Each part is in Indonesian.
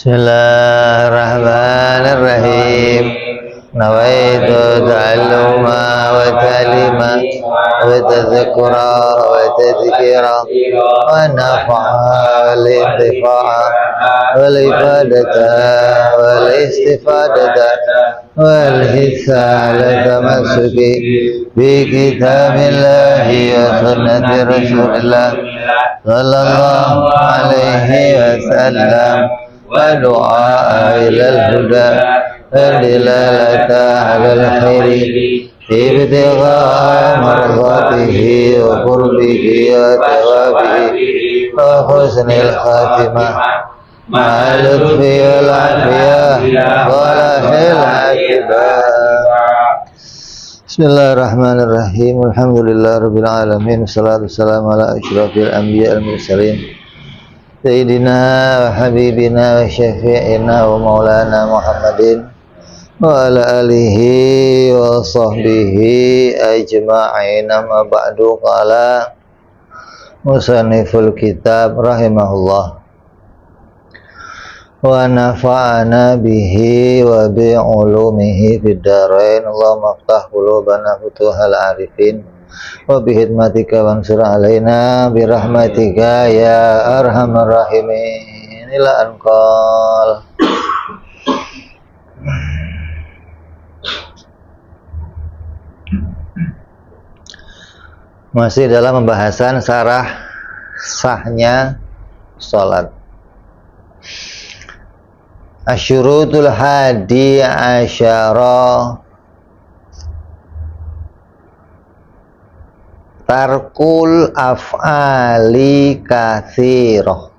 Bismillahirrahmanirrahim. Nawaitu ta'alluma wa ta'lima wa tadhakura wa tadhkira wa nafa'a wal intifa'a wal ifadata wal istifadata wal hissa ala tamassuki bi kitabillahi wa sunnati rasulillah sallallahu alaihi wasallam wa du'a ilal huda والدلالة على الخير ابتغاء مرضاته وقربه وثوابه وحسن الخاتمة مع اللطف والعافية وصلاح العاقبة. Bismillahirrahmanirrahim. Alhamdulillahirabbil alamin. Wassalatu wassalamu ala asyrafil anbiya'il mursalin sayyidina wa habibina wa syafi'ina wa maulana Muhammadin wa ala alihi wa sahbihi ajma'in. Amma ba'du. Qala musanniful kitab rahimahullah wa nafa'ana bihi wa bi'ulumihi fid dharain. Allahumma aftah qulubana futuhal arifin wa bihidmatika wansur alaina birahmatika ya arhamar rahimin. Ila anqal. Masih dalam pembahasan syarah sahnya sholat. Asyurutul hadi asyara tarkul af'ali katsirah,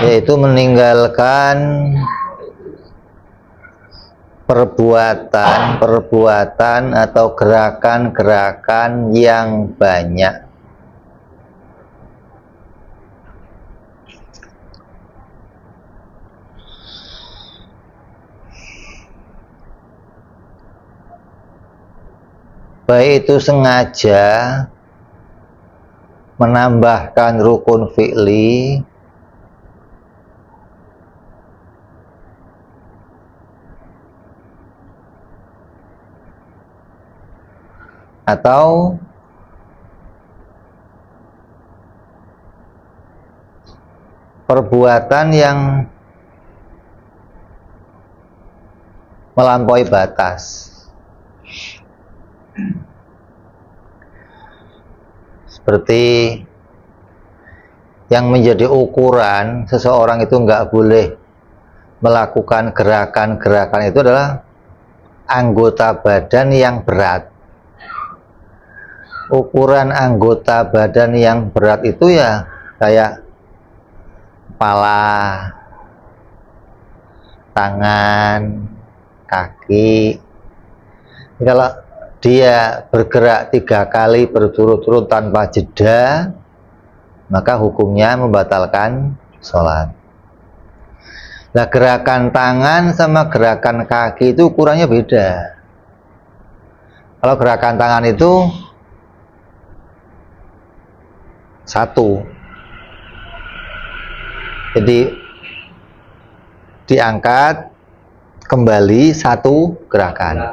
yaitu meninggalkan perbuatan atau gerakan-gerakan yang banyak. Baik itu sengaja menambahkan rukun fi'li atau perbuatan yang melampaui batas, seperti yang menjadi ukuran seseorang itu nggak boleh melakukan gerakan-gerakan itu adalah anggota badan yang berat. Ukuran anggota badan yang berat itu ya kayak kepala, tangan, kaki. Kalau dia bergerak 3 kali berturut-turut tanpa jeda, maka hukumnya membatalkan sholat. Nah, gerakan tangan sama gerakan kaki itu ukurannya beda. Kalau gerakan tangan itu satu, jadi diangkat kembali satu gerakan.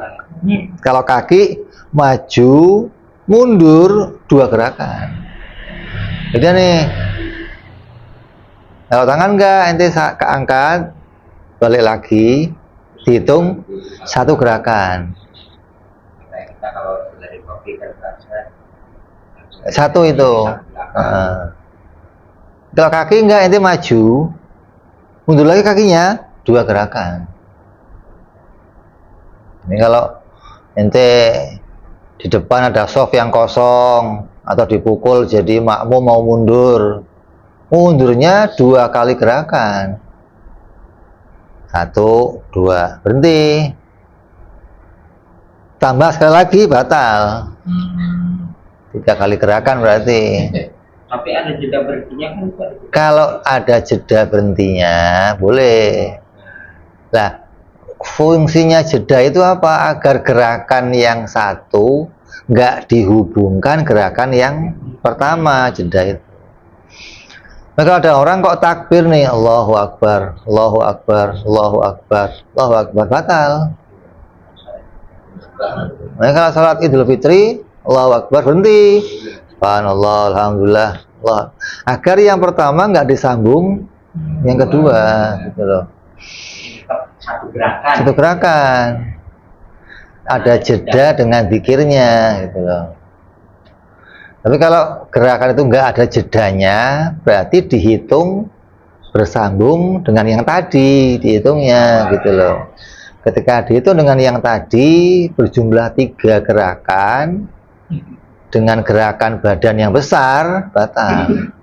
Kalau kaki maju mundur 2 gerakan. Jadi nih, kalau tangan enggak, ente keangkat balik lagi dihitung 1 gerakan. Kita kalau dari kopi kan 1 itu. Kalau kaki enggak, ente maju mundur lagi kakinya 2 gerakan. Ini kalau ente di depan ada soft yang kosong atau dipukul jadi makmum mau mundur, mundurnya 2 kali gerakan, 1, 2 berhenti, tambah sekali lagi batal, 3 kali gerakan berarti. Tapi ada jeda berhentinya kan? Kalau ada jeda berhentinya boleh. Lah, fungsinya jeda itu apa? Agar gerakan yang satu nggak dihubungkan gerakan yang pertama, jeda itu. Maka ada orang kok takbir nih, Allahu Akbar, Allahu Akbar, Allahu Akbar, Allahu Akbar, batal. Maka kalau sholat Idul Fitri, Allahu Akbar, berhenti. Subhanallah, Alhamdulillah, Allah. Agar yang pertama nggak disambung yang kedua, gitu loh. Satu gerakan. Satu gerakan. Ada jeda dengan zikirnya, gitu loh. Tapi kalau gerakan itu nggak ada jedanya, berarti dihitung bersambung dengan yang tadi, dihitungnya, gitu loh. Ketika dihitung dengan yang tadi berjumlah 3 gerakan dengan gerakan badan yang besar, batal.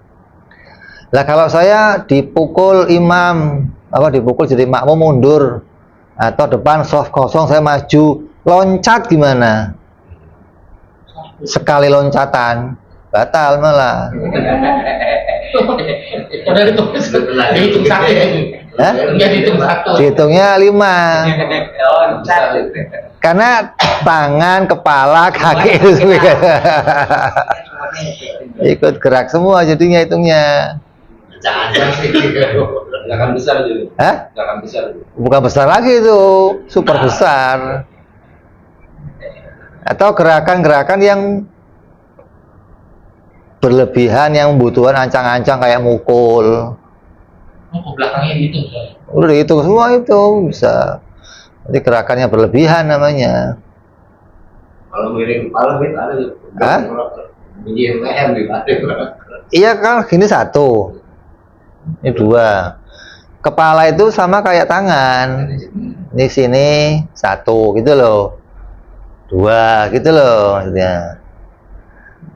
Lah kalau saya dipukul imam, dipukul jadi makmum mundur, atau depan soft kosong saya maju, loncat gimana? Sekali loncatan, batal malah. Udah dihitung satu ya? Hah? Udah dihitung satu. Dihitungnya 5. Loncat. Karena tangan, kepala, kaki itu semua ikut gerak semua jadinya hitungnya. Jangan sih. Gerakan besar juga. Hah? Gerakan besar. Bukan besar lagi itu, super besar. Atau gerakan-gerakan yang berlebihan yang membutuhkan ancang-ancang kayak mukul. Ke belakangnya dihitung. Udah dihitung semua itu bisa. Jadi gerakannya berlebihan namanya. Kalau miring kepala itu ada. Hah? Bunyi leher gitu ada. Iya kan, gini 1. Ini 2. Kepala itu sama kayak tangan. Di sini 1 gitu loh. 2 gitu loh maksudnya.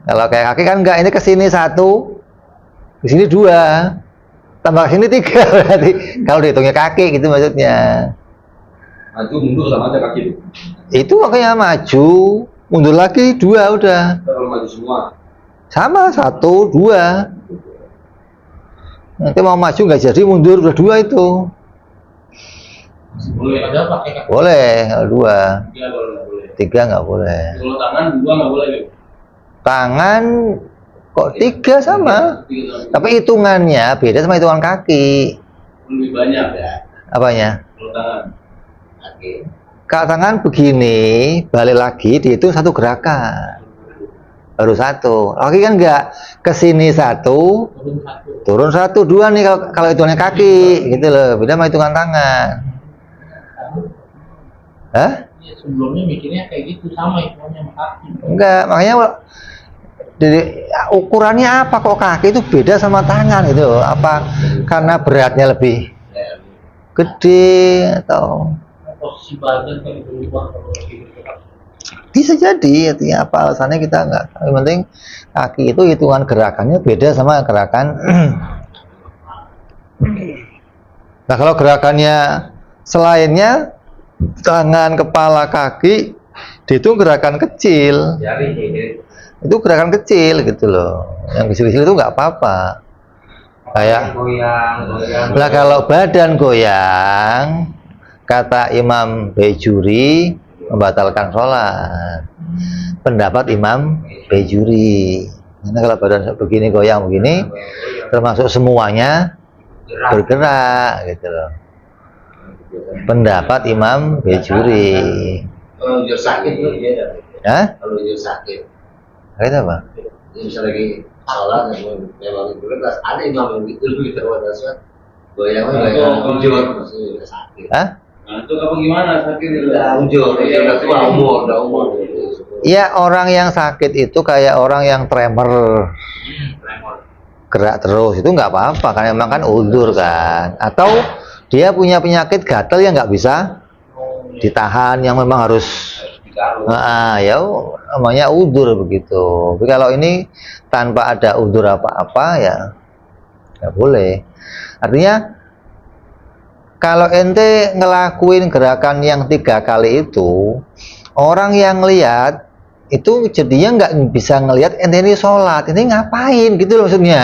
Kalau kayak kaki kan enggak, ini ke sini 1, di sini 2, tambah sini 3 berarti kalau dihitungnya kaki gitu maksudnya. Maju mundur sama aja kaki itu. Itu makanya maju, mundur lagi 2 udah. Kalau maju semua. Sama 1, 2. Nanti mau maju nggak jadi mundur udah 2 itu. Boleh ada pakai kaki. Boleh kalau 2. 3 kalau nggak boleh. 3 nggak boleh. Kalau tangan 2 nggak boleh gitu. Tangan kok 3 sama. Tapi hitungannya beda sama hitungan kaki. Lebih banyak ya. Apanya? Kalau tangan. Kaki. Kalau tangan begini, balik lagi dihitung 1 gerakan. Baru 1. Kaki kan enggak, kesini 1, turun 1, 2 nih kalau hitungannya kaki, gitu loh. Beda sama hitungan tangan. Hah? Ya, sebelumnya mikirnya kayak gitu sama hitungannya sama kaki. Enggak, makanya jadi ukurannya apa kok kaki itu beda sama tangan gitu loh. Apa karena beratnya lebih gede atau Posisi badan kan berubah kalau lagi bergerak. bisa jadi, artinya apa alasannya kita enggak tahu. Yang penting kaki itu hitungan gerakannya beda sama gerakan. Nah kalau gerakannya selainnya tangan, kepala, kaki, dihitung gerakan kecil. Itu gerakan kecil gitu loh. Yang kecil-kecil itu nggak apa-apa. Kayak Goyang. lah kalau badan goyang, kata Imam Bejuri membatalkan sholat. Pendapat Imam Bejuri. Karena kalau badan begini goyang begini, termasuk semuanya bergerak gitu loh. Pendapat Imam Bejuri. Kalau dia sakit tuh dia. Hah? Kalau dia sakit. Itu apa? Dia bisa lagi sholat memang bergerak. Ada imam yang gitu kita pada saat goyang ujur maksudnya sakit. Hah? Nah, itu apa gimana sakit itu? Udah ujur, udah tua umur, udah umur. Iya, orang yang sakit itu kayak orang yang tremor, gerak terus, itu nggak apa-apa kan, emang kan udur kan. Atau dia punya penyakit gatal yang nggak bisa ditahan, yang memang harus ya namanya udur begitu. Tapi kalau ini tanpa ada udur apa-apa ya nggak boleh. Artinya kalau ente ngelakuin gerakan yang 3 kali itu, orang yang lihat itu jadinya nggak bisa ngelihat ente ini sholat, ini ngapain gitu loh maksudnya.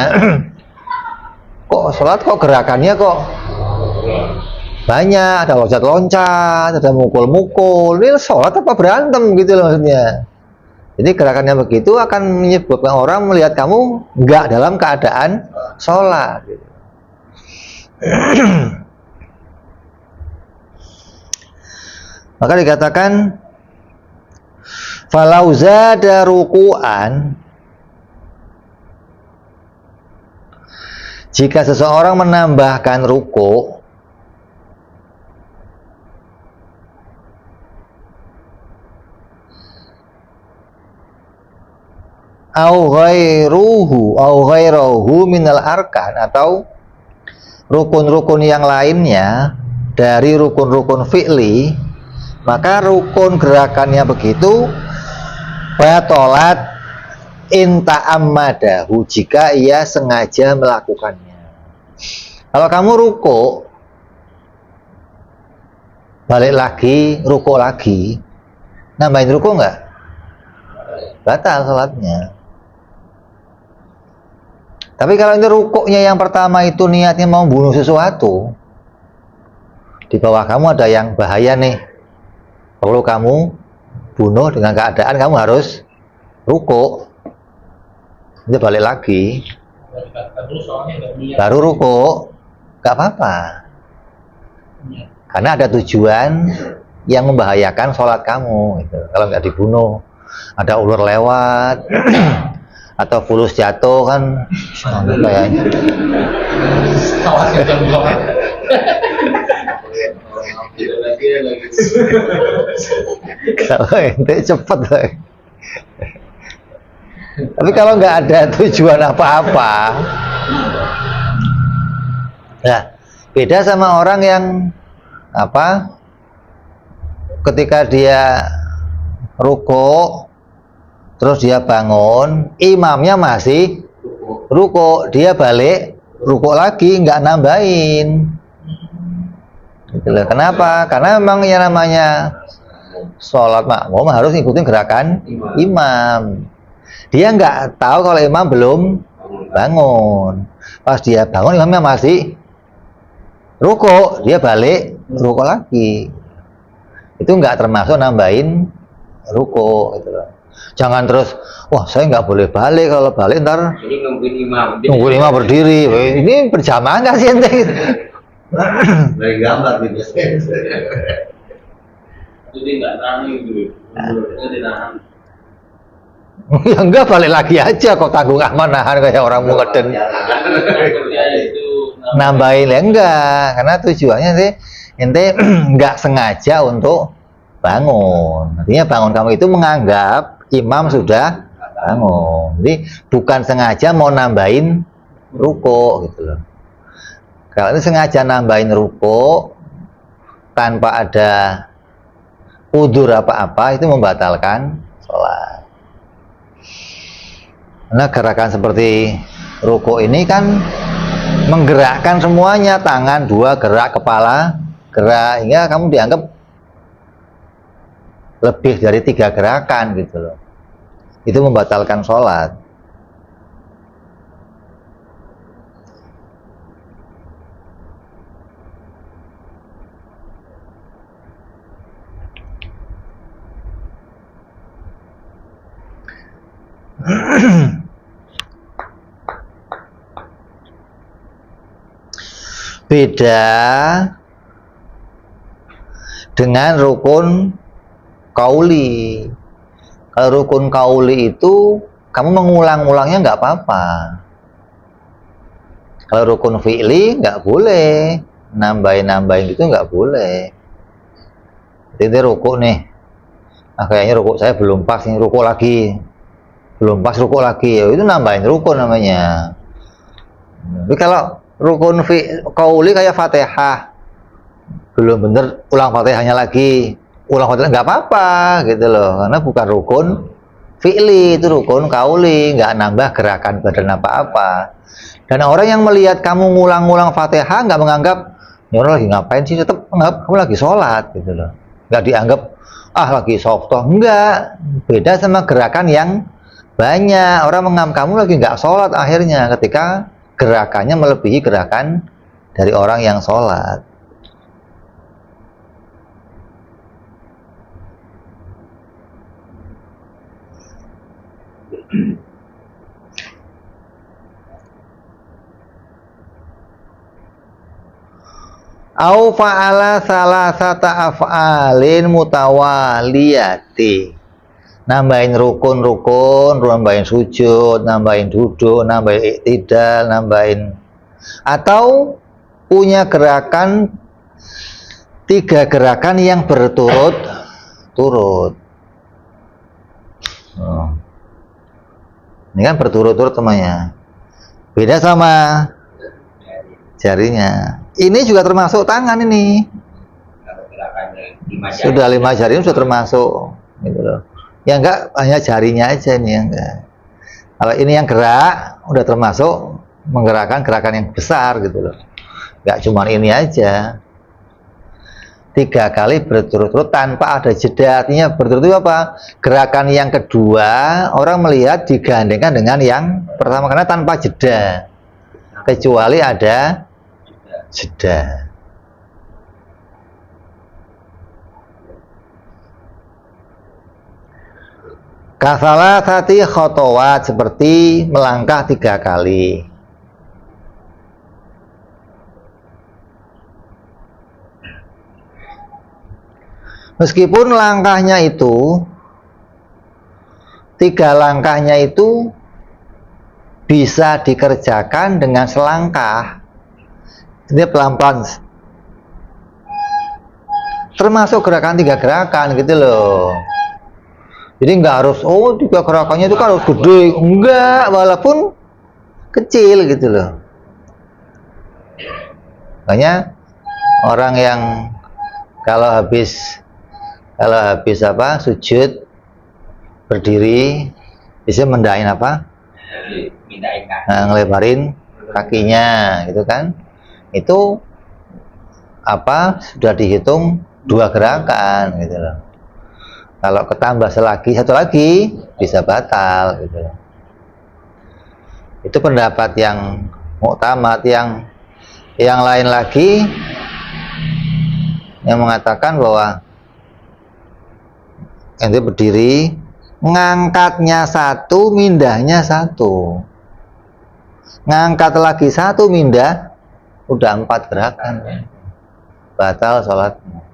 Kok sholat kok gerakannya kok banyak, ada loncat-loncat, ada mukul-mukul, ini sholat apa berantem gitu loh maksudnya. Jadi gerakannya begitu akan menyebabkan orang melihat kamu nggak dalam keadaan sholat. Gitu. Maka dikatakan falau zada ruku'an, jika seseorang menambahkan ruku' au ghairuhu minal arkan, atau rukun-rukun yang lainnya dari rukun-rukun fi'li, maka rukun gerakannya begitu batolat inta ammadahu, jika ia sengaja melakukannya. Kalau kamu ruku, balik lagi, ruku lagi, nambahin ruku enggak? Batal sholatnya. Tapi kalau ini rukuknya yang pertama itu niatnya mau bunuh sesuatu, di bawah kamu ada yang bahaya nih, perlu kamu bunuh, dengan keadaan kamu harus ruku, dia balik lagi baru ruku, gak apa-apa, karena ada tujuan yang membahayakan sholat kamu gitu. Kalau nggak dibunuh, ada ular lewat atau fulus jatuh kan kayaknya. Kalau ente cepet lah. Tapi kalau nggak ada tujuan apa-apa, nah beda sama orang yang apa, ketika dia ruku terus dia bangun, imamnya masih ruku, dia balik ruku lagi, nggak nambahin. Gitu loh. Kenapa? Karena memang yang namanya sholat makmum harus ngikutin gerakan imam. Dia nggak tahu kalau imam belum bangun. Pas dia bangun, imamnya masih ruku, dia balik ruku lagi. Itu nggak termasuk nambahin ruku. Gitu loh. Jangan terus, wah saya nggak boleh balik, kalau balik ntar Ini nungguin imam berdiri. Ini berjamaah nggak sih ente? Dari gambar gitu. Itu dia nggak tahan gitu, itu dia tahan. Ya enggak, balik lagi aja, kok tanggung aman nahan kayak orang mau ngeden. Ya itu Nambahin ya enggak, karena tujuannya sih ente enggak sengaja untuk bangun. Artinya bangun kamu itu menganggap imam sudah bangun. Jadi bukan sengaja mau nambahin ruku gitu loh. Kalau ini sengaja nambahin ruku tanpa ada udzur apa-apa, itu membatalkan sholat. Nah, gerakan seperti ruku ini kan menggerakkan semuanya, tangan dua gerak, kepala gerak, hingga kamu dianggap lebih dari 3 gerakan gitu loh. Itu membatalkan sholat. Beda dengan rukun kauli. Kalau rukun kauli itu kamu mengulang-ulangnya nggak apa-apa. Kalau rukun fi'li nggak boleh, nambahin gitu nggak boleh. Jadi ruku nih, kayaknya ruku saya belum pas nih, ruku lagi, belum pas ruku lagi, ya itu nambahin rukun namanya. Tapi kalau rukun kauli kayak Fatihah, belum bener, ulang Fatihahnya lagi, ulang Fatihah nggak apa-apa gitu loh, karena bukan rukun fi'li, itu rukun kauli, nggak nambah gerakan badan apa-apa. Dan orang yang melihat kamu ngulang-ngulang Fatihah nggak menganggap ini orang lagi ngapain sih, tetap menganggap kamu lagi sholat gitu loh, nggak dianggap lagi softoh, enggak. Beda sama gerakan yang banyak, orang menganggap kamu lagi nggak sholat akhirnya ketika gerakannya melebihi gerakan dari orang yang sholat. Au fa'ala salasata af'alin mutawaliyati. Nambahin rukun-rukun, nambahin sujud, nambahin duduk, nambahin iktidal, nambahin, atau punya gerakan 3 gerakan yang berturut-turut. Ini kan berturut-turut namanya. Beda sama jarinya. Ini juga termasuk tangan ini. Kalau gerakannya 5 jari. Sudah 5 jari ini sudah termasuk, gitu loh. Ya enggak, hanya jarinya aja ini yang enggak. Kalau ini yang gerak udah termasuk menggerakkan gerakan yang besar gitu loh. Enggak cuma ini aja. 3 kali berturut-turut tanpa ada jeda. Artinya berturut-turut apa? Gerakan yang kedua orang melihat digandengkan dengan yang pertama karena tanpa jeda. Kecuali ada jeda. Kasalah sati khotowat, seperti melangkah 3 kali. Meskipun langkahnya itu 3 langkahnya itu bisa dikerjakan dengan selangkah, ini pelan-pelan, termasuk gerakan 3 gerakan gitu loh. Jadi nggak harus 3 gerakannya itu kan harus gede, enggak, walaupun kecil gitu loh. Makanya orang yang kalau habis apa sujud berdiri bisa mendain apa? Ngelebarin kakinya gitu kan. Itu apa sudah dihitung 2 gerakan gitu loh. Kalau ketambah satu lagi bisa batal gitu loh. Itu pendapat yang muktamad. Yang lain lagi yang mengatakan bahwa ente berdiri, ngangkatnya 1, mindahnya 1, ngangkat lagi 1, mindah, udah 4 gerakan, batal sholatnya.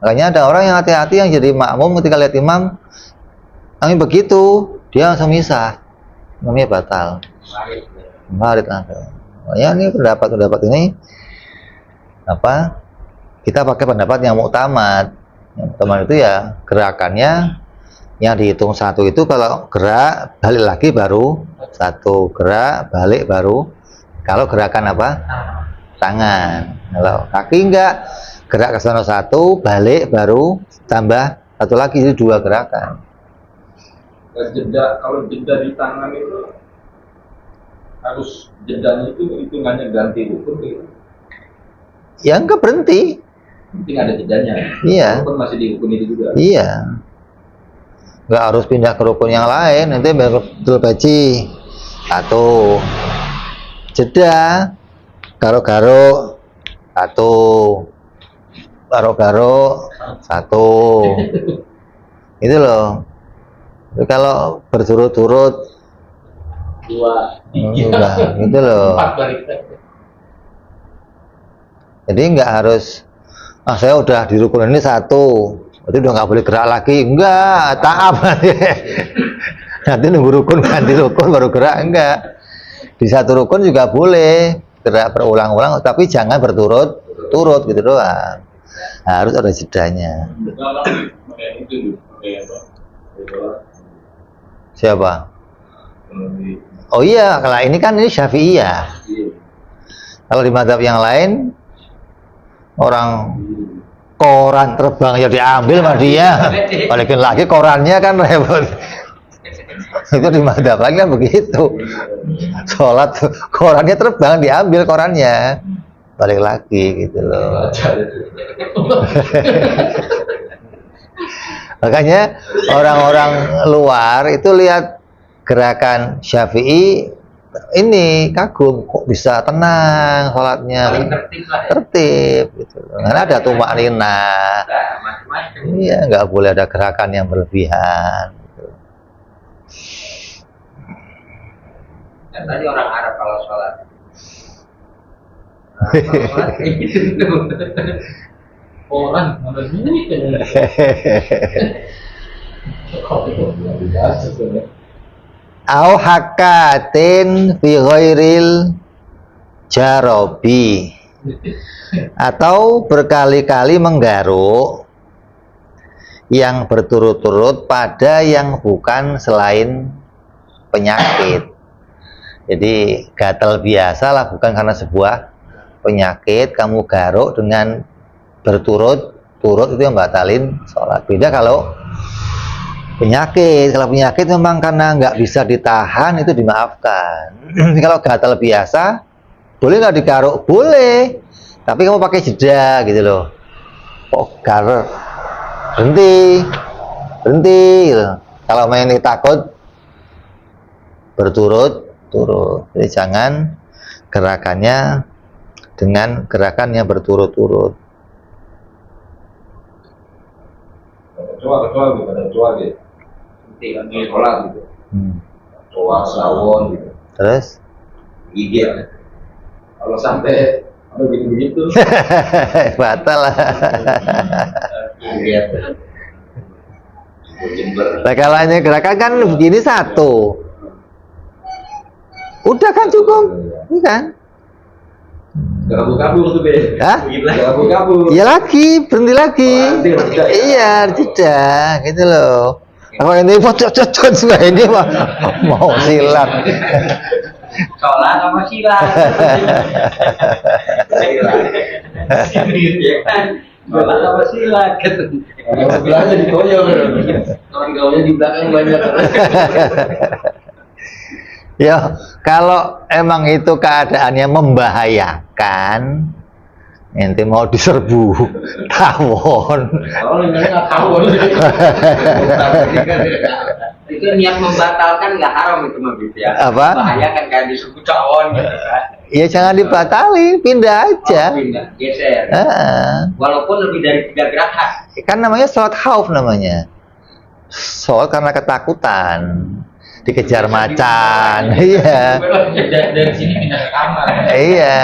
Makanya ada orang yang hati-hati yang jadi makmum ketika lihat imam kami begitu, dia langsung misah, namanya batal. Marid ada. Makanya ini pendapat ini apa? Kita pakai pendapat yang muktamad. Yang pertama itu ya gerakannya yang dihitung 1 itu kalau gerak balik lagi baru 1, gerak balik baru. Kalau gerakan apa? Tangan. Kalau kaki enggak, gerak ke sana 1, balik baru tambah 1 lagi, itu 2 gerakan. Kalau jeda di tangan itu harus jedanya itu hitungannya ganti rukun gitu. Ya enggak berhenti. Penting ada jedanya. Iya. Rukun masih di rukun itu juga. Iya. Nggak harus pindah ke rukun yang lain. Nanti betul baci 1, jeda, garo-garo 1, garo-garo 1. Itu loh. Tapi kalau berturut-turut 2, 3, enggak, gitu loh. 4 balik. Jadi nggak harus saya udah di rukun ini 1, berarti udah nggak boleh gerak lagi. Enggak, taab. Nanti nunggu rukun ganti rukun baru gerak. Enggak, di 1 rukun juga boleh gerak berulang-ulang, tapi jangan berturut-turut gitu doang. Harus ada jedanya. Siapa? Oh iya, kalau ini kan ini Syafi'iyah. Kalau di mazhab yang lain, orang koran terbang ya diambil sama dia, balikin lagi korannya kan repot. Itu di mazhab lain kan begitu. Sholat korannya terbang, diambil korannya, balik lagi gitu loh. Makanya orang-orang luar itu lihat gerakan Syafi'i ini kagum, kok bisa tenang sholatnya, tertib gitu loh. Karena ada tumak nina. Iya, nggak boleh ada gerakan yang berlebihan gitu. Dan tadi orang Arab kalau sholat Orang mana duit kan? Biasa sebenarnya. Au hakatin fi ghairil jarobi, atau berkali-kali menggaruk yang berturut-turut pada yang bukan selain penyakit. Jadi gatal biasa lah, bukan karena sebuah penyakit, kamu garuk dengan berturut-turut, itu yang batalin sholat. Beda kalau penyakit. Kalau penyakit memang karena nggak bisa ditahan, itu dimaafkan. Kalau gatal biasa, boleh nggak digaruk? Boleh, tapi kamu pakai jeda gitu loh. Oh, garuk, berhenti gitu. Kalau main takut berturut-turut, jadi jangan gerakannya dengan gerakan yang berturut-turut. Kecuali gitu, ada kecuali. Nanti sholat gitu. Kecuali sawon gitu. Terus Gigit. Kalau sampai ada begitu-begitu, batal lah. Gigit. Jember. Nah, kalau hanya gerakan kan begini satu, udah kan cukup, iya kan? kabur tuh be. Hah? Kabur. Iya lagi, berhenti lagi. Iya, jeda, gitu loh. Kalau ini cocok semua ini mau silat. Sholat sama silat. Sholat sama silat. Kalau bilangnya dikoyok, Kawan-kawannya di belakang banyak. Ya, kalau emang itu keadaannya membahayakan, ente mau diserbu tawon. kalau ini nggak tahu. Itu niat membatalkan nggak haram itu mah gitu ya. Apa? Bahaya kan kayak disebut cawon gitu kan. Ya jangan dibatalin, pindah aja. Oh, pindah, geser. Walaupun lebih dari 3 gerakan. Kan namanya sholat khauf namanya. Sholat karena ketakutan, dikejar macan. Iya. Dari sini pindah ke kamar. Iya.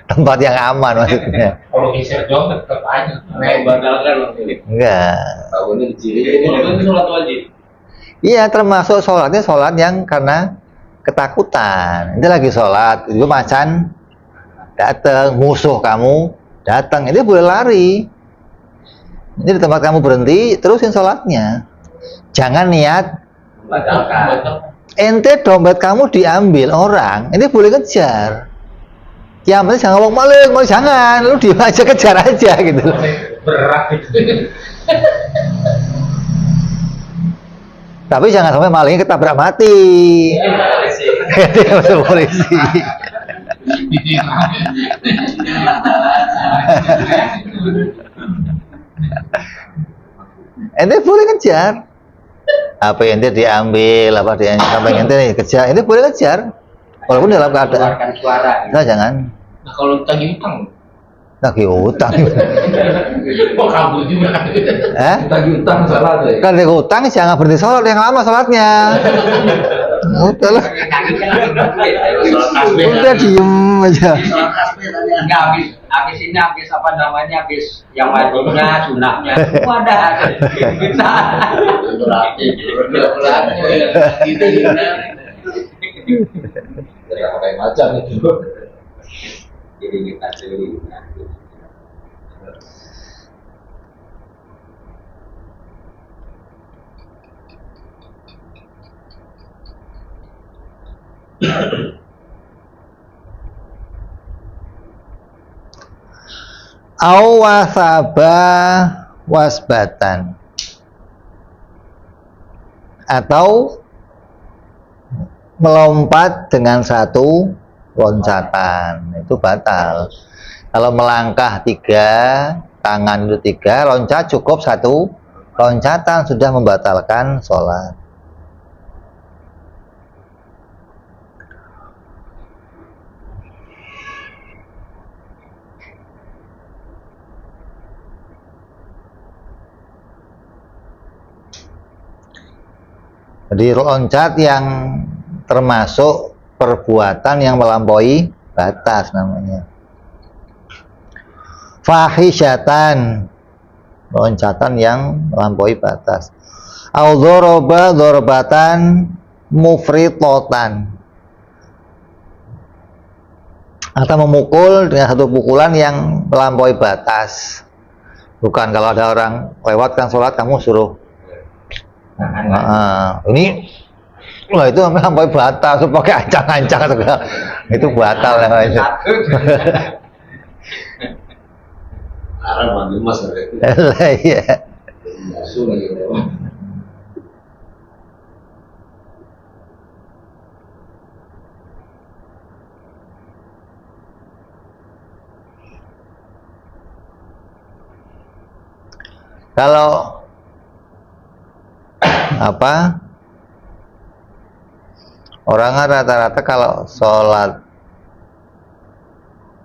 Tempat yang aman maksudnya. Kalau geser jauh tetap aja. Membatalkan loh ini. Enggak. Tahunnya di sini. Itu sholat wajib. Iya, termasuk sholatnya sholat yang karena ketakutan. Itu lagi sholat, itu macan datang, musuh kamu datang, itu boleh lari. Ini di tempat kamu berhenti, terusin sholatnya. Jangan niat Membatalkan. ente dompet kamu diambil orang, ini boleh kejar. Yang penting jangan ngomong maling, jangan, lu diem aja, kejar aja gitu. Berat itu. Tapi jangan sampai malingnya ketabrak mati. Dia masuk polisi. Ente boleh kejar. Apa yang ente diambil, apa dia sampai ente nih kejar, ente boleh kejar. Walaupun dalam keadaan. Keluarkan suara. Nah, jangan Nah, kalau tagih utang, lagi utang. kok kabur juga? Tagih utang salah deh. Kan dia utang, jangan berhenti sholat yang lama sholatnya. Udah lah, udah diem aja. Enggak habis ini habis apa namanya habis yang wajibnya sunahnya semua ada kita Kayak macam itu. jadi kita sendiri. Au wasaba wasbatan, atau melompat dengan satu loncatan, itu batal. Kalau melangkah 3, tangan itu 3, loncat cukup 1 loncatan, sudah membatalkan sholat. Jadi loncat yang termasuk perbuatan yang melampaui batas namanya. fahisyatan, loncatan yang melampaui batas. Au dzaraba dzarbatan mufritatan, atau memukul dengan satu pukulan yang melampaui batas. Bukan kalau ada orang lewat kan sholat kamu suruh ini, wah itu melampaui batas, pakai ancang-ancang itu batal namanya. Arah mandi mas itu. Iya. Masuk lagi. Kalau apa, orang rata-rata kalau sholat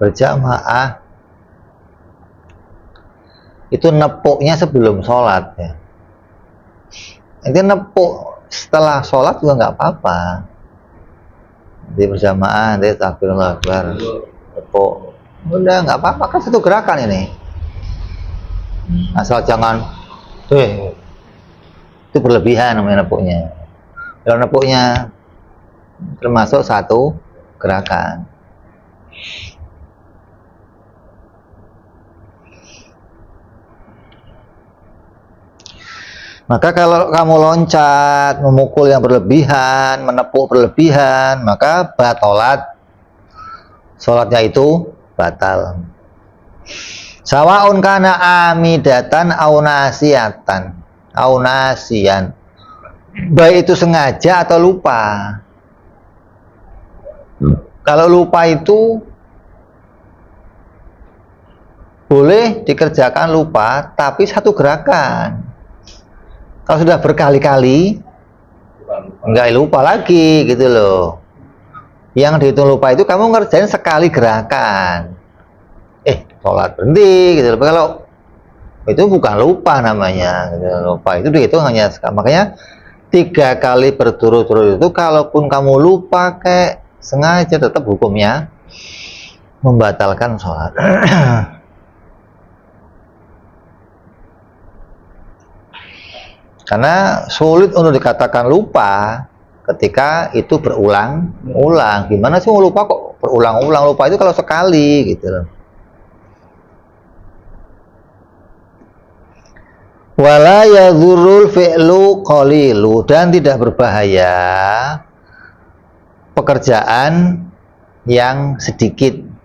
berjamaah itu nepuknya sebelum sholat ya. Itu nepuk setelah sholat juga nggak apa-apa. Di berjamaah, di takbirullah akbar, nepuk, udah nggak apa-apa, kan satu gerakan ini. Asal jangan itu berlebihan namanya nepuknya. Kalau nepuknya termasuk satu gerakan. Maka kalau kamu loncat, memukul yang berlebihan, menepuk berlebihan, maka batalat, sholatnya itu batal. Sawaun kana amidatan au nasiatan au nasian, baik itu sengaja atau lupa. Kalau lupa itu boleh dikerjakan lupa, tapi satu gerakan. Kalau sudah berkali-kali enggak lupa lagi gitu loh. Yang dihitung lupa itu kamu ngerjain sekali gerakan, sholat berhenti gitu. Kalau itu bukan lupa namanya gitu. Lupa itu dihitung hanya sekali. Makanya 3 kali berturut-turut itu kalaupun kamu lupa kayak sengaja tetap hukumnya membatalkan sholat. Karena sulit untuk dikatakan lupa ketika itu berulang-ulang. Gimana sih mau lupa kok berulang-ulang? Lupa itu kalau sekali gitu loh. Wala yadhurul fi'lu qalilu, dan tidak berbahaya pekerjaan yang sedikit.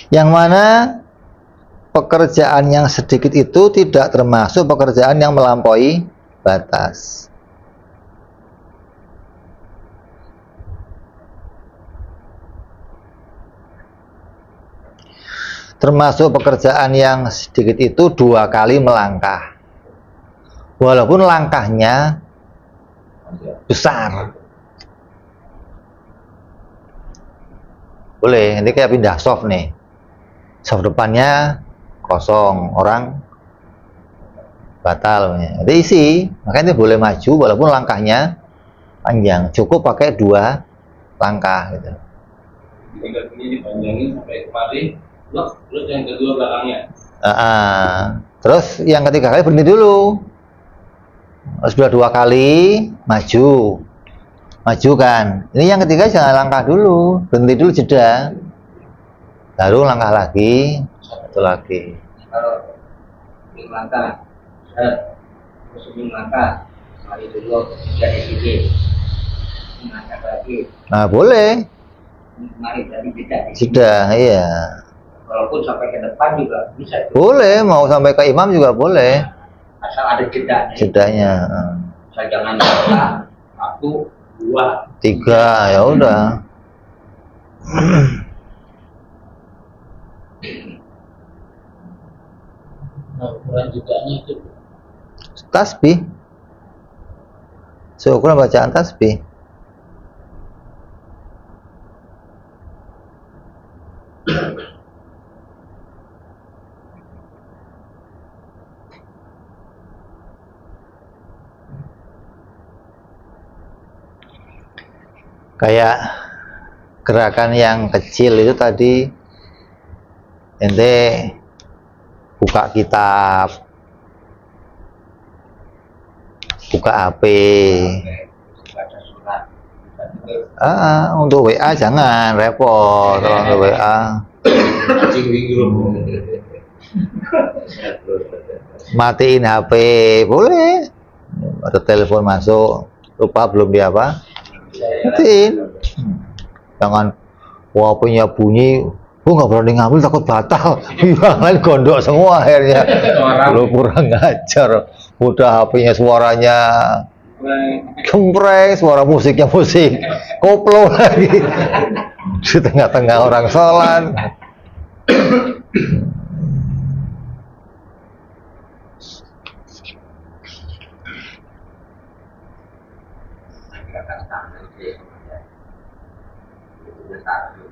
Yang mana pekerjaan yang sedikit itu tidak termasuk pekerjaan yang melampaui batas. Termasuk pekerjaan yang sedikit itu 2 kali melangkah, walaupun langkahnya besar. Boleh, ini kayak pindah soft nih. Soft depannya kosong, orang batal. Jadi isi, makanya itu boleh maju walaupun langkahnya panjang. Cukup pakai 2 langkah gitu. Tinggal ini dipanjangin sampai kemari, terus yang kedua belakangnya. Terus yang ketiga kali berhenti dulu. Sudah 2 kali maju kan. Ini yang ketiga jangan langkah dulu, berhenti dulu, jeda. Baru langkah lagi, satu lagi. Kalau langkah, terus langkah, mari dulu dari sini, langkah lagi. Nah boleh. Mari tadi jeda. Jeda, iya. Walaupun sampai ke depan juga bisa. Boleh, mau sampai ke imam juga boleh. Asal ada jedanya. Jedanya. Asal jangan langkah 1, 2, 3, ya udah. Nah, ukuran juganya itu Tasbih. Seukuran bacaan tasbih. Kayak gerakan yang kecil itu tadi ente buka kitab, buka HP. Baca surat. Untuk WA jangan repot kalau untuk WA. Cing di grup. Matiin HP boleh. Ada telepon masuk, lupa belum di apa? Matiin. Jangan HP-nya bunyi, nggak berani ngambil takut batal. Jangan gondok semua akhirnya. Lu kurang ngajar. Udah HP-nya suaranya kempreng, suara musiknya musik koplo lagi di tengah-tengah orang sholat. Gerakan tangan itu ya. Itu satu.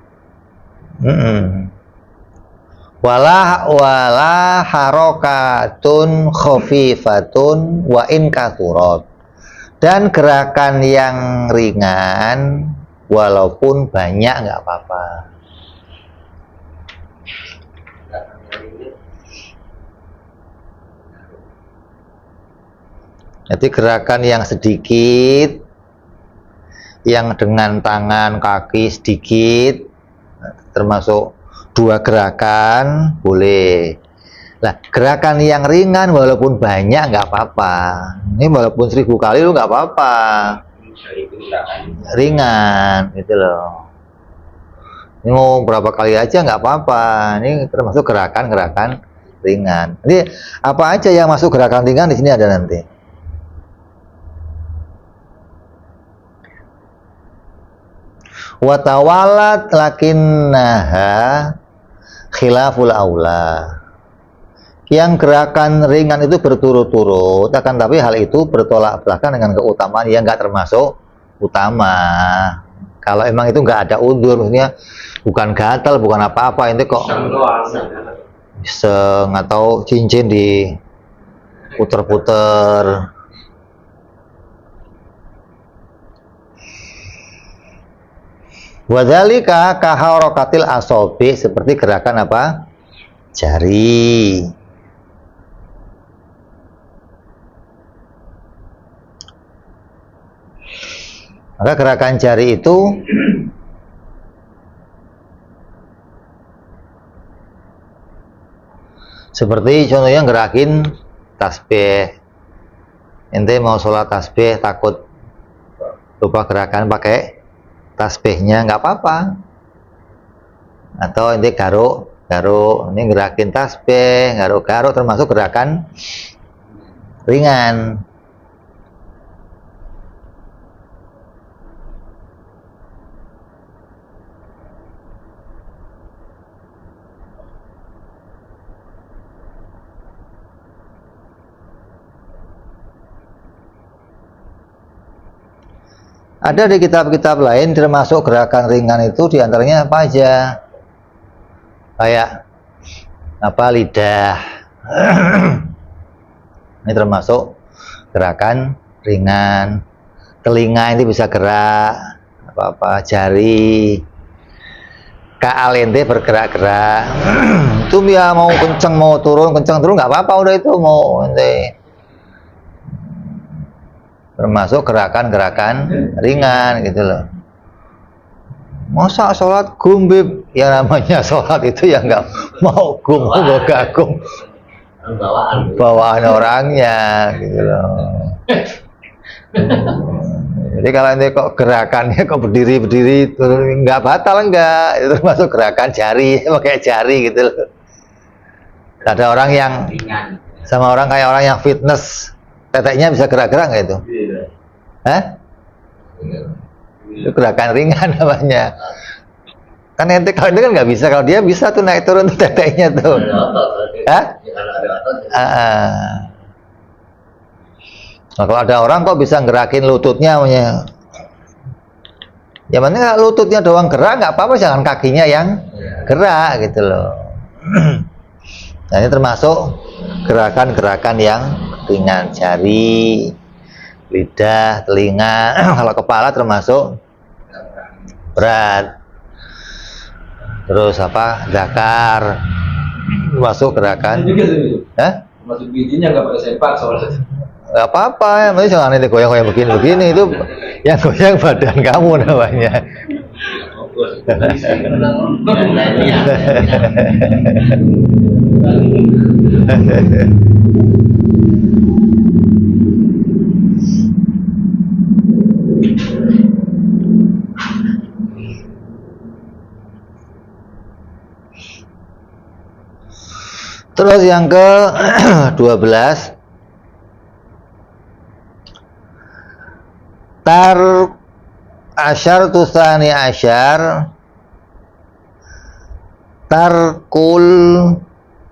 Wala harokatun khafifatun wa in kathurat. Dan gerakan yang ringan walaupun banyak nggak apa-apa. Jadi gerakan yang sedikit, yang dengan tangan kaki sedikit, termasuk 2 gerakan boleh. Nah, gerakan yang ringan walaupun banyak nggak apa-apa. Ini walaupun 1000 kali lu nggak apa-apa. Itu gerakan. Ringan, gitu loh. Ini mau berapa kali aja nggak apa-apa. Ini termasuk gerakan-gerakan ringan. Jadi apa aja yang masuk gerakan ringan di sini ada nanti. Watawalat lakinnaha khilaful aula. Yang gerakan ringan itu berturut-turut, akan tapi hal itu bertolak belakang dengan keutamaan yang nggak termasuk utama. Kalau emang itu nggak ada udzur, maksudnya bukan gatal, bukan apa-apa, itu kok iseng atau cincin di puter-puter. Wadzalika kaharokatil asobi, seperti gerakan apa? Jari. Maka gerakan jari itu seperti contohnya gerakin tasbih. Ente mau sholat tasbih takut lupa gerakan pakai tasbihnya, nggak apa-apa. Atau ente garuk, ini gerakin tasbih, garuk termasuk gerakan ringan. Ada di kitab-kitab lain termasuk gerakan ringan itu diantaranya apa aja? Kayak apa, lidah. Ini termasuk gerakan ringan. Telinga ini bisa gerak, apa-apa, jari. Kaalente bergerak-gerak. Itu ya mau kenceng mau turun nggak apa-apa, udah itu mau ente. Termasuk gerakan-gerakan ringan gitu loh. Masa sholat gumbib, ya namanya sholat itu ya nggak mau gum, nggak gum, bawaan orangnya gitu loh. Jadi kalau ini kok gerakannya kok berdiri nggak batal, enggak, itu termasuk gerakan jari, pakai jari gitu loh. Ada orang yang Ringan. sama orang kayak orang yang fitness, teteknya bisa gerak-gerak nggak itu? Hah? Itu gerakan ringan namanya. Kan ente kalau itu kan nggak bisa, kalau dia bisa tuh naik turun tuh teteknya tuh. Ada otot. Hah? Karena ada otot. Nah, kalau ada orang kok bisa gerakin lututnya, ya mana lututnya doang gerak nggak apa-apa, jangan kakinya yang gerak gitu loh. Nah, ini termasuk gerakan-gerakan yang ringan, jari, lidah, telinga. Kalau kepala termasuk berat. Terus apa? Zakar, termasuk gerakan. Juga sih. Hah? Masuk bijinya nggak pakai sempak soalnya. Gak apa-apa ya, masih jangan ini goyang-goyang begini-begini, itu yang goyang badan kamu namanya. Terus yang ke 12, tar asyar tusani asyar tarkul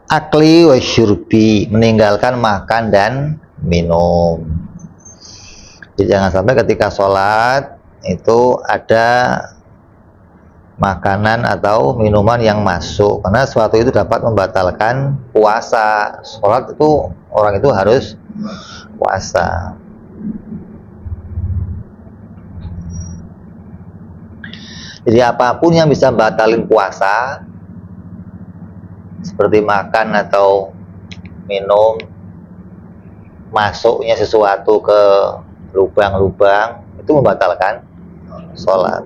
akli wa syurbi, meninggalkan makan dan minum. Jadi jangan sampai ketika sholat itu ada makanan atau minuman yang masuk, karena sesuatu itu dapat membatalkan puasa. Sholat itu orang itu harus puasa. Jadi apapun yang bisa batalin puasa, seperti makan atau minum, masuknya sesuatu ke lubang-lubang, itu membatalkan sholat.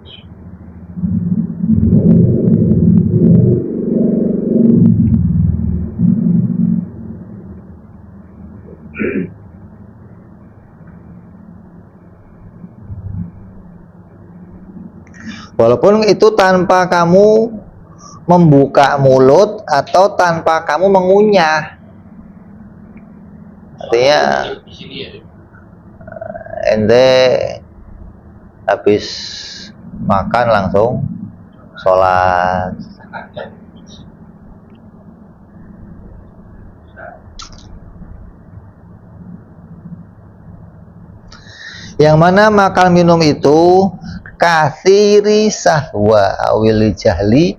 Walaupun itu tanpa kamu membuka mulut atau tanpa kamu mengunyah. Artinya Di sini ya. ente habis makan langsung sholat. Yang mana makan minum itu kathiri sahwa awil jahli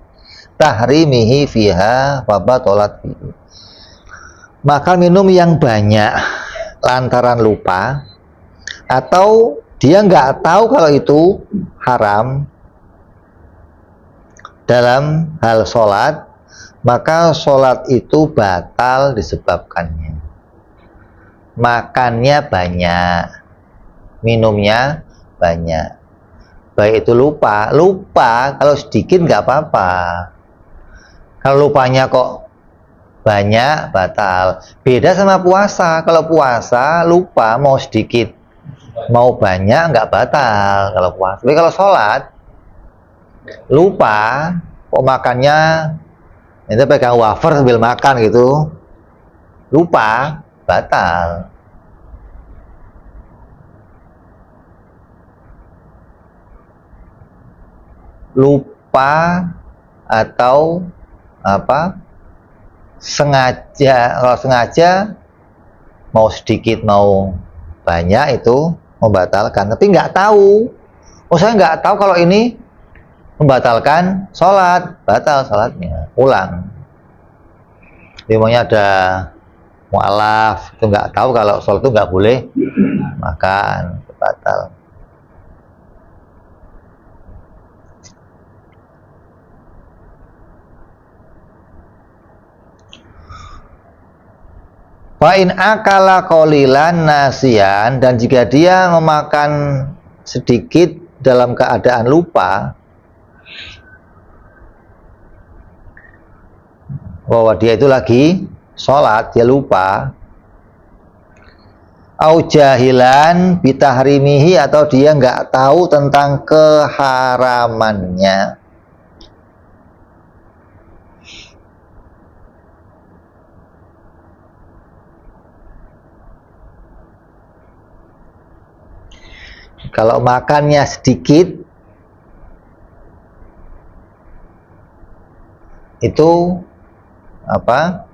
tahrimihi fiha fabatolat fihi. Makan minum yang banyak lantaran lupa, atau dia nggak tahu kalau itu haram dalam hal sholat, maka sholat itu batal disebabkannya. Makannya banyak, minumnya banyak. Baik itu lupa kalau sedikit nggak apa-apa. Kalau lupanya kok banyak, batal. Beda sama puasa. Kalau puasa lupa mau sedikit mau banyak nggak batal kalau puasa. Tapi kalau sholat lupa kok makannya, itu pegang wafer sambil makan gitu, lupa, batal. Lupa atau apa, sengaja. Kalau sengaja mau sedikit mau banyak itu membatalkan, tapi nggak tahu. Saya nggak tahu kalau ini membatalkan sholat, batal sholatnya, ulang. Dimana ada mu'alaf itu nggak tahu kalau sholat itu nggak boleh makan, batal. Wa in akala qalilan nasian, dan jika dia memakan sedikit dalam keadaan lupa, bahwa dia itu lagi sholat, dia lupa, au jahilan bitahrimihi, atau dia nggak tahu tentang keharamannya. Kalau makannya sedikit itu apa?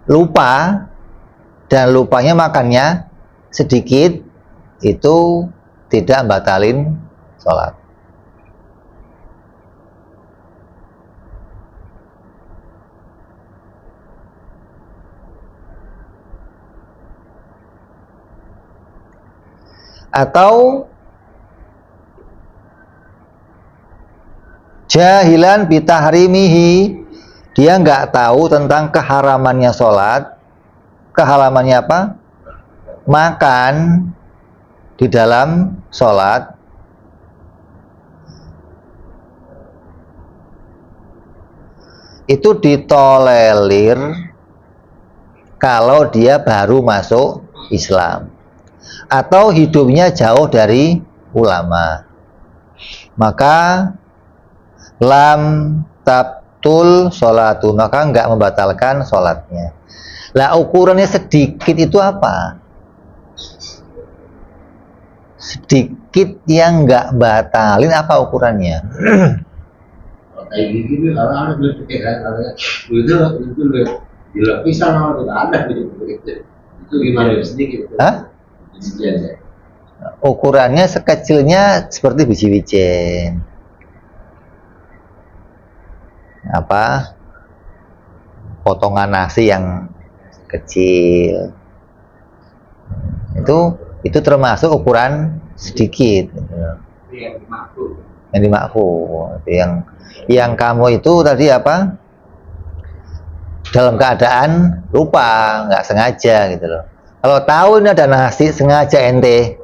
Lupa, dan lupanya makannya sedikit, itu tidak batalin sholat. Atau jahilan bitahrimihi, dia nggak tahu tentang keharamannya sholat. Keharamannya apa? Makan di dalam sholat. Itu ditolerir kalau dia baru masuk Islam atau hidupnya jauh dari ulama, maka lam tabtul sholatu, maka nggak membatalkan sholatnya. Lah ukurannya sedikit itu apa? Sedikit yang nggak batalin apa ukurannya? Kalau kayak gini kalau ada duit kan, itu gila pisang sama itu ada itu gimana sedikit? Hah? Sedikit. Ukurannya sekecilnya seperti biji wijen. Apa? Potongan nasi yang kecil. Itu termasuk ukuran sedikit. Yang dimaksud. Yang dimaksud. Yang kamu itu tadi apa? Dalam keadaan lupa, nggak sengaja gitu loh. Kalau tahu ini ada nasi sengaja ente,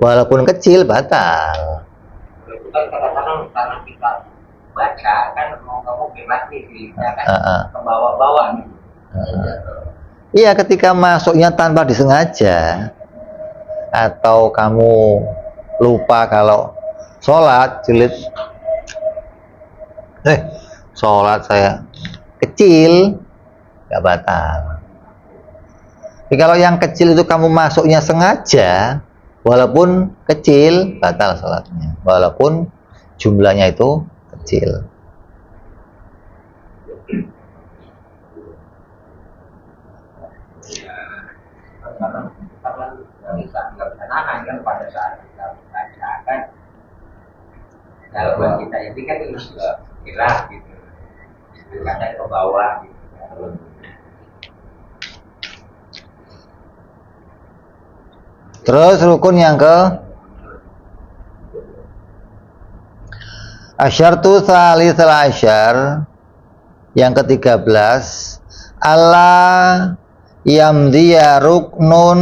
walaupun kecil batal. Itu kan kadang-kadang karena kita baca kan mau berat nih kita kan ke bawah-bawah nih. Iya, ketika masuknya tanpa disengaja atau kamu lupa kalau sholat jilid, sholat saya kecil, nggak batal. Tapi kalau yang kecil itu kamu masuknya sengaja, walaupun kecil, batal sholatnya. Walaupun jumlahnya itu kecil. Karena kita nggak bisa nahan kan pada saat kita baca kan. Dalam kita ini kan istilah gitu. Kadang ke bawah gitu. Terus rukun yang ke asyartu salisal asyar, yang ke-13, Allah yamdiya ruknun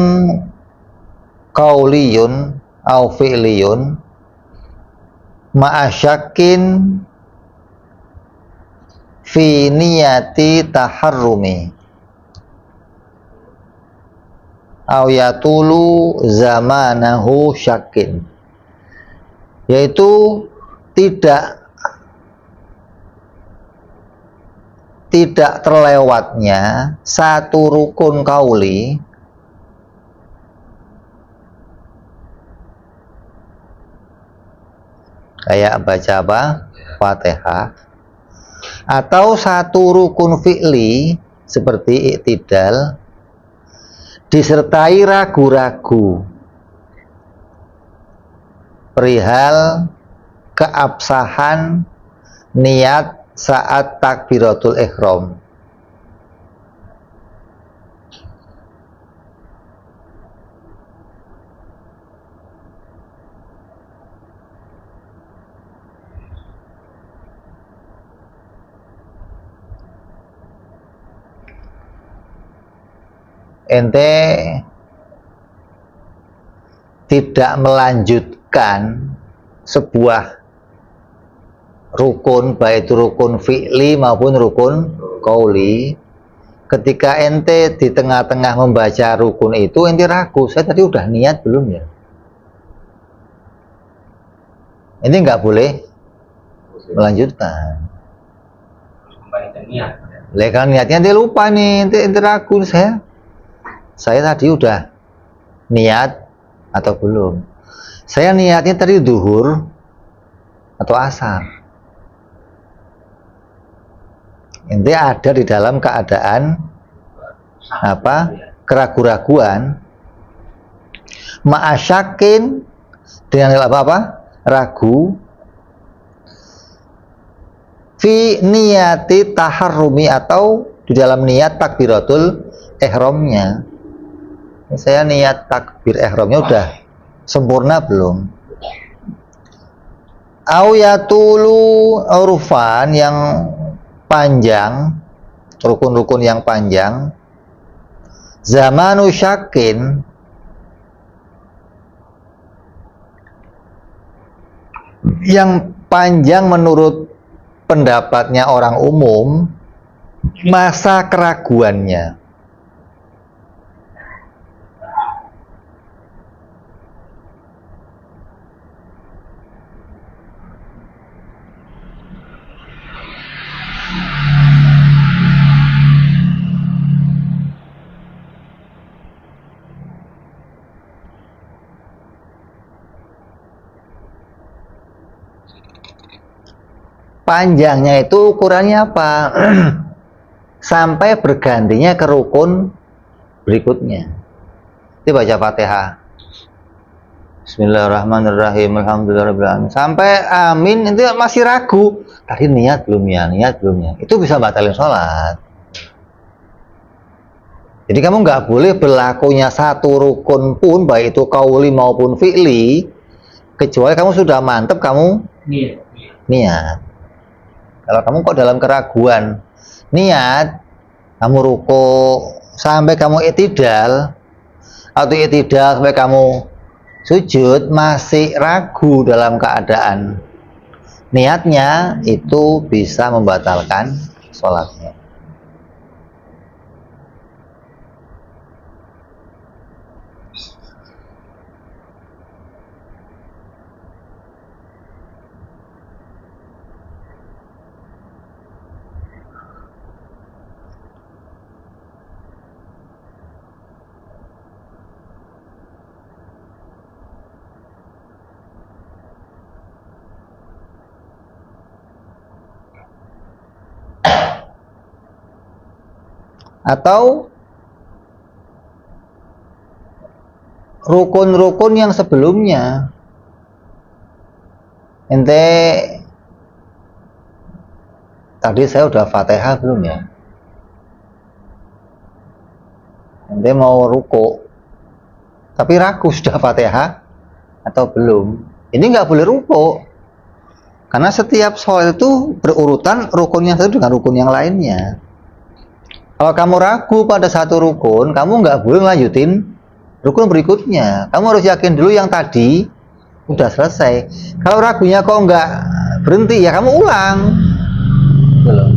qauliyun au fi'liyun ma'asyakin fi niyati taharrumi au yatulu zamanahu syakin, yaitu tidak terlewatnya satu rukun kauli kayak baca apa? Fatihah, atau satu rukun fi'li seperti iktidal disertai ragu-ragu perihal keabsahan niat saat takbiratul ihram. Ente tidak melanjutkan sebuah rukun, baik itu rukun fi'li maupun rukun qauli. Ketika ente di tengah-tengah membaca rukun itu, ente ragu, saya tadi udah niat belum ya? Ini nggak boleh melanjutkan. Kembali ke niat. Kan niatnya ente lupa nih, ente ragu, saya tadi udah niat atau belum? Saya niatnya tadi duhur atau asar. Intinya ada di dalam keadaan apa? Keraguan-raguan, ma'asyakin, dengan apa? Ragu, fi niyati taharrumi, atau di dalam niat takbiratul ihramnya. Saya niat takbir ihramnya udah sempurna belum? Au yatulu urfan, yang panjang, rukun-rukun yang panjang, zamanu syakin, yang panjang menurut pendapatnya orang umum, masa keraguannya. Panjangnya itu ukurannya apa? Sampai bergantinya ke rukun berikutnya. Itu baca Fatihah. Bismillahirrahmanirrahim. Alhamdulillahirrahmanirrahim. Sampai amin itu masih ragu. Tadi niat belum ya? Niat belum ya? Itu bisa batalin sholat. Jadi kamu nggak boleh berlakunya satu rukun pun, baik itu qauli maupun fi'li, kecuali kamu sudah mantep kamu niat. Kalau kamu kok dalam keraguan, niat, kamu ruku sampai kamu i'tidal, atau i'tidal sampai kamu sujud, masih ragu dalam keadaan niatnya, itu bisa membatalkan sholatnya. Atau rukun-rukun yang sebelumnya, ente tadi saya udah Fatihah belum ya? Ente mau ruku tapi ragu sudah Fatihah atau belum, ini nggak boleh ruku, karena setiap sholat itu berurutan rukunnya satu dengan rukun yang lainnya. Kalau kamu ragu pada satu rukun, kamu nggak boleh lanjutin rukun berikutnya. Kamu harus yakin dulu yang tadi udah selesai. Kalau ragunya kok nggak berhenti, ya kamu ulang. Belum.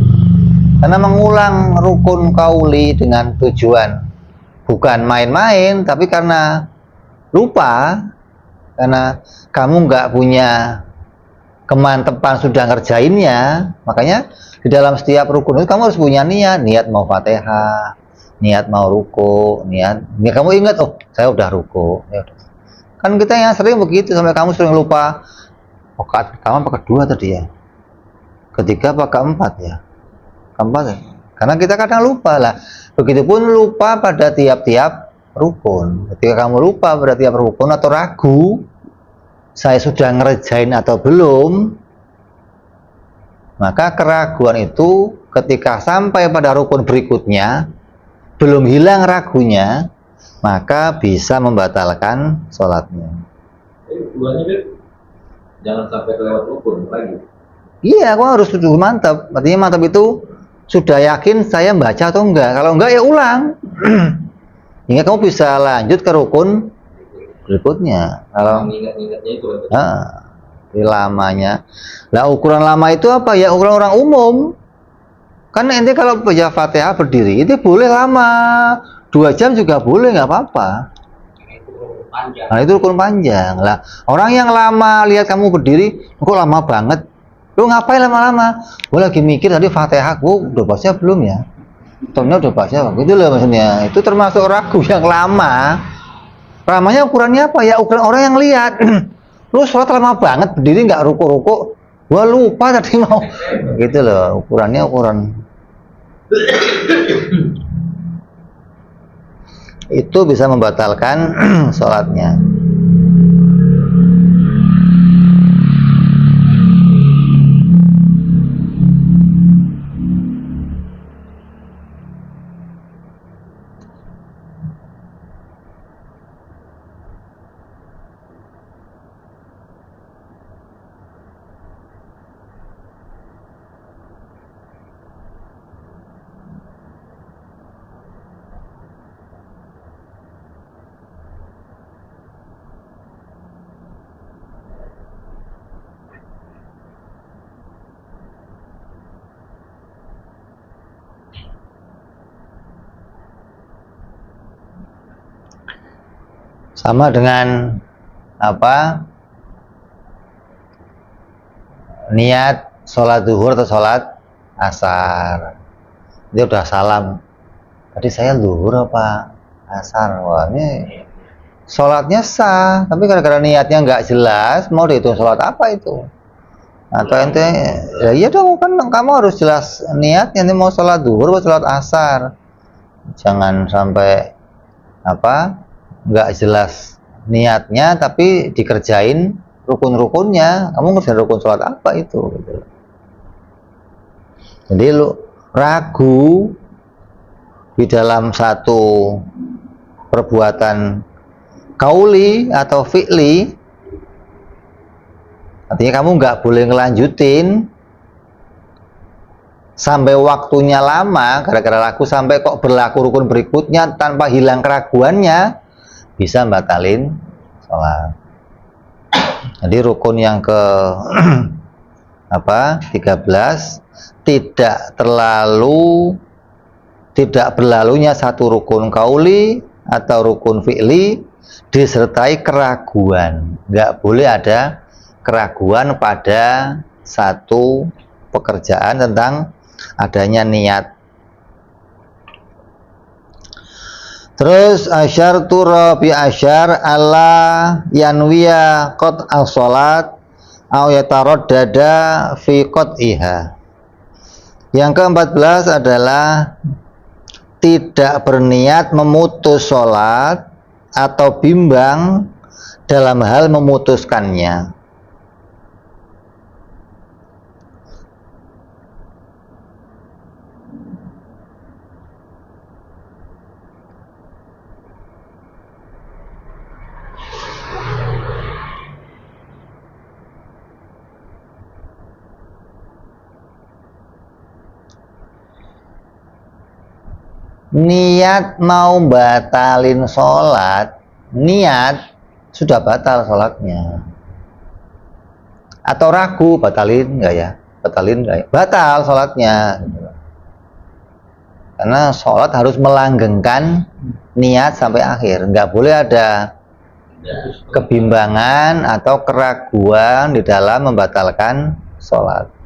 Karena mengulang rukun qauli dengan tujuan bukan main-main, tapi karena lupa, karena kamu nggak punya kemantepan sudah ngerjainnya, makanya di dalam setiap rukun itu kamu harus punya niat mau Fatihah, niat mau ruku, niat kamu ingat, oh saya udah ruku, ya udah. Kan kita yang sering begitu, sampai kamu sering lupa rakaat pertama apa kedua tadi ya, ketiga apa keempat ya, keempat ya. Karena kita kadang lupa lah. Begitupun lupa pada tiap-tiap rukun. Ketika kamu lupa pada tiap rukun atau ragu, saya sudah ngerjain atau belum, maka keraguan itu ketika sampai pada rukun berikutnya belum hilang ragunya, maka bisa membatalkan sholatnya. Bulannya Beb, jangan sampai kelewat rukun lagi. Iya, aku harus sudah mantap. Artinya mantap itu sudah yakin saya membaca atau enggak. Kalau enggak ya ulang. Hingga kamu bisa lanjut ke rukun berikutnya. Kalau Ingat-ingatnya itu. lamanya. Lah ukuran lama itu apa ya? Ukuran orang umum. Kan ente kalau baca Fatihah berdiri itu boleh lama, 2 jam juga boleh, nggak apa-apa. Nah itu rukun panjang. Lah orang yang lama lihat kamu berdiri, kok lama banget? Lu ngapain lama-lama? Gue lagi mikir tadi Fatihah gue udah baca belum ya? Tahunnya udah baca, gitu loh maksudnya. Itu termasuk ragu yang lama. Lamanya ukurannya apa ya? Ukuran orang yang lihat. Lu sholat lama banget berdiri nggak ruku-ruku, gua lupa tadi mau, gitu loh, ukurannya ukuran Itu bisa membatalkan sholatnya. Sama dengan apa? Niat sholat zuhur atau sholat asar. Dia udah salam. Tadi saya zuhur apa asar? Wah, ini sholatnya sah, tapi gara-gara niatnya nggak jelas, mau dihitung sholat apa itu? Atau ente, ya iya dong, kan kamu harus jelas niatnya, ini mau sholat zuhur atau sholat asar. Jangan sampai apa? Nggak jelas niatnya tapi dikerjain rukun-rukunnya. Kamu ngerjain rukun sholat apa itu gitu. Jadi lu ragu di dalam satu perbuatan kauli atau fi'li, artinya kamu nggak boleh ngelanjutin sampai waktunya lama gara-gara ragu, sampai kok berlaku rukun berikutnya tanpa hilang keraguannya, bisa batalin sholat. Jadi rukun yang ke apa 13, tidak berlalunya satu rukun kauli atau rukun fi'li disertai keraguan. Nggak boleh ada keraguan pada satu pekerjaan tentang adanya niat. Terus asyartu rabi asyar ala yanwiya qat as-salat au yataraddada fi qat'iha. Yang ke-14 adalah tidak berniat memutus sholat atau bimbang dalam hal memutuskannya. Niat mau batalin sholat, niat sudah batal sholatnya. Atau ragu, batalin nggak ya? Batalin nggak ya? Batal sholatnya. Karena sholat harus melanggengkan niat sampai akhir. Nggak boleh ada kebimbangan atau keraguan di dalam membatalkan sholat.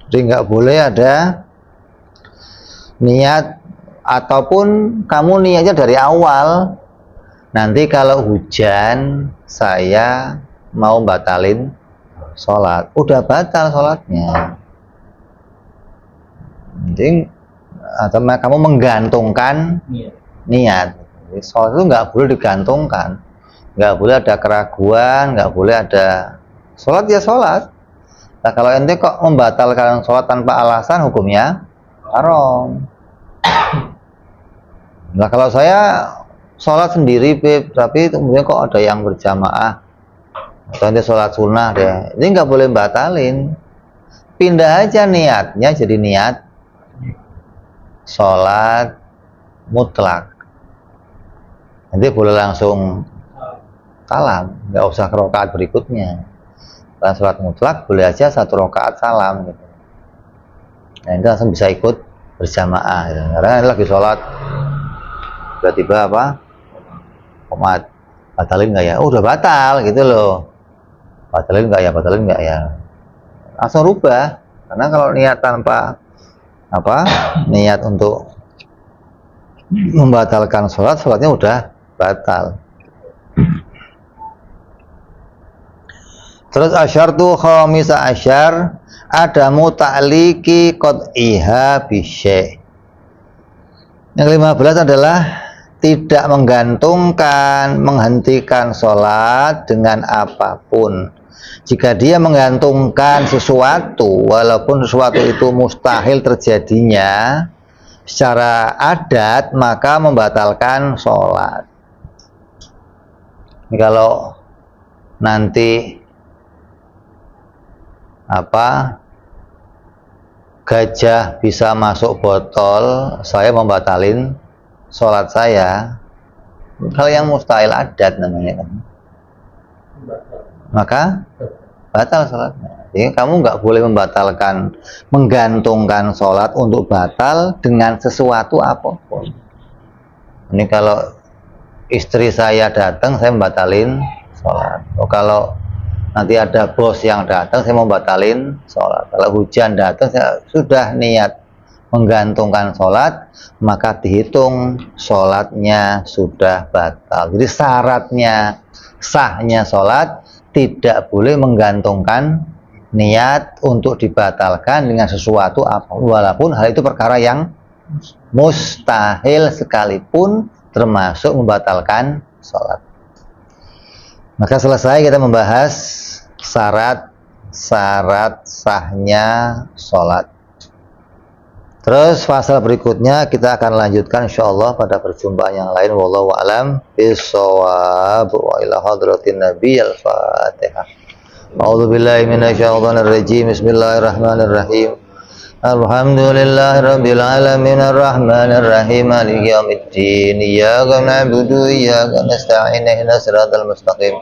Jadi nggak boleh ada niat, ataupun kamu niatnya dari awal, nanti kalau hujan saya mau batalin sholat, udah batal sholatnya. Jadi atau kamu menggantungkan niat. Jadi, sholat itu nggak boleh digantungkan, nggak boleh ada keraguan, nggak boleh ada sholat ya sholat. Nah, kalau ente kok membatalkan sholat tanpa alasan, hukumnya haram. Nah, kalau saya sholat sendiri, tapi kemudian kok ada yang berjamaah, atau ente sholat sunnah deh, ini nggak boleh batalin. Pindah aja niatnya jadi niat sholat mutlak. Nanti boleh langsung salam, nggak usah ke rakaat berikutnya. Karena sholat mutlak boleh aja 1 rakaat salam gitu. Nah itu langsung bisa ikut berjamaah gitu. Karena ini lagi sholat tiba-tiba apa? Komat, batalin nggak ya? Oh udah batal gitu loh. Batalin nggak ya? Batalin nggak ya? Langsung rubah. Karena kalau niat tanpa apa? Niat untuk membatalkan sholat, sholatnya udah batal. Terus asyartu khamisa asyar, adamu ta'liki qad'iha bisyai'. Yang 15 adalah tidak menggantungkan, menghentikan sholat dengan apapun. Jika dia menggantungkan sesuatu, walaupun sesuatu itu mustahil terjadinya secara adat, maka membatalkan sholat. Ini kalau nanti apa gajah bisa masuk botol, saya membatalin sholat saya. Kalau yang mustahil adat namanya kan, maka batal sholatnya. Jadi kamu nggak boleh membatalkan, menggantungkan sholat untuk batal dengan sesuatu apapun. Ini kalau istri saya datang, saya membatalin sholat. Oh, kalau nanti ada bos yang datang, saya mau batalin sholat. Kalau hujan datang, saya sudah niat menggantungkan sholat, maka dihitung sholatnya sudah batal. Jadi syaratnya sahnya sholat tidak boleh menggantungkan niat untuk dibatalkan dengan sesuatu apa, walaupun hal itu perkara yang mustahil sekalipun, termasuk membatalkan sholat. Maka selesai kita membahas syarat sahnya sholat. Terus pasal berikutnya kita akan lanjutkan insyaallah pada perjumpaan yang lain. Wallahu a'lam bishawab. Wa ila hadratin nabi al-fatihah. A'udzu billahi minasyaitonir rajim. Bismillahirrahmanirrahim. Alhamdulillahirabbil alamin arrahmanir rahim maliki yaumiddin. Iyyaka na'budu wa iyyaka nasta'in ihdinas siratal mustaqim.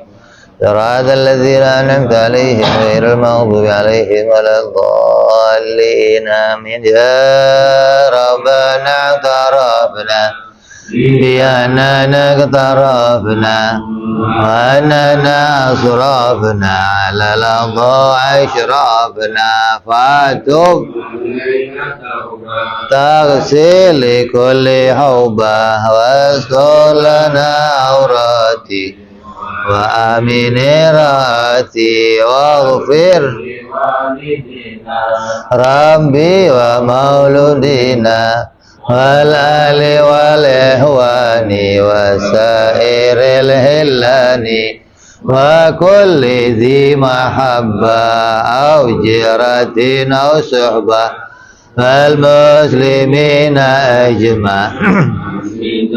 Siratal ladzina an'amta 'alaihim ghairil maghdubi 'alaihim waladdallin. Amin. Ya Rabbana tarabna bi annana tarabna wa annana asrafna 'ala al-dha'i ashrafna fatub taghsil kulli hawba wasqalana awrati wa aminirati waghfir Rabbi wa mauludina wal ali wal ihwani wa sairil hillani wa kulli dhi mahabba au jiratin au suhbah wal muslimina ajma'in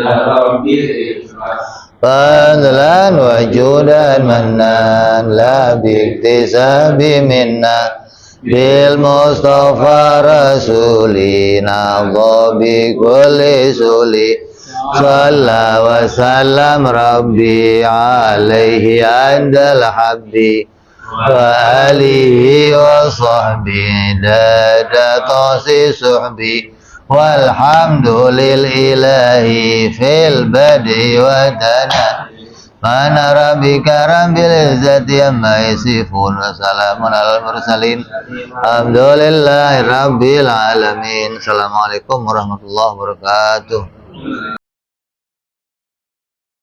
fadlan wa judan mannan la biktisabi minna bil mustafa rasulina dhabi kulli suli salla wa sallam rabbi alaihi andal habbi wa alihi wa sahbihi dada tasi suhbi walhamdulillahi fil badi wa dana mana rabbika rabbil izzati amma yasifun wa salamun alal mursalin alhamdulillahi rabbil alamin. Assalamualaikum warahmatullahi wabarakatuh.